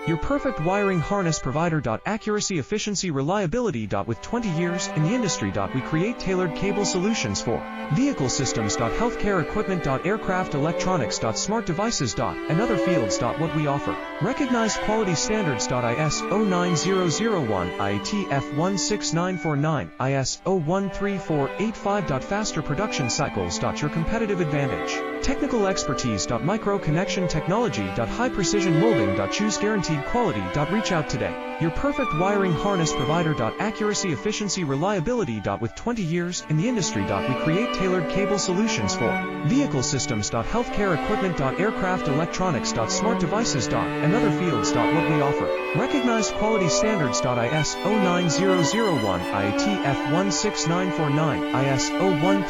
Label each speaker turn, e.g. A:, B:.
A: Your perfect wiring harness provider. Accuracy, efficiency, reliability. With 20 years in the industry. We create tailored cable solutions for vehicle systems. Healthcare equipment. Aircraft electronics. Smart devices. And other fields. What we offer. Recognized quality standards. ISO 9001, IATF 16949, ISO 13485. Faster production cycles. Your competitive advantage. Technical expertise. Micro connection technology. High precision molding. Choose guaranteed quality. Reach out today. Your perfect wiring harness provider. Accuracy, efficiency, reliability. With 20 years in the industry. We create tailored cable solutions for vehicle systems. Healthcare equipment. Aircraft electronics. Smart devices. And other fields. What we offer. Recognized quality standards. ISO 9001, IATF 16949, ISO 13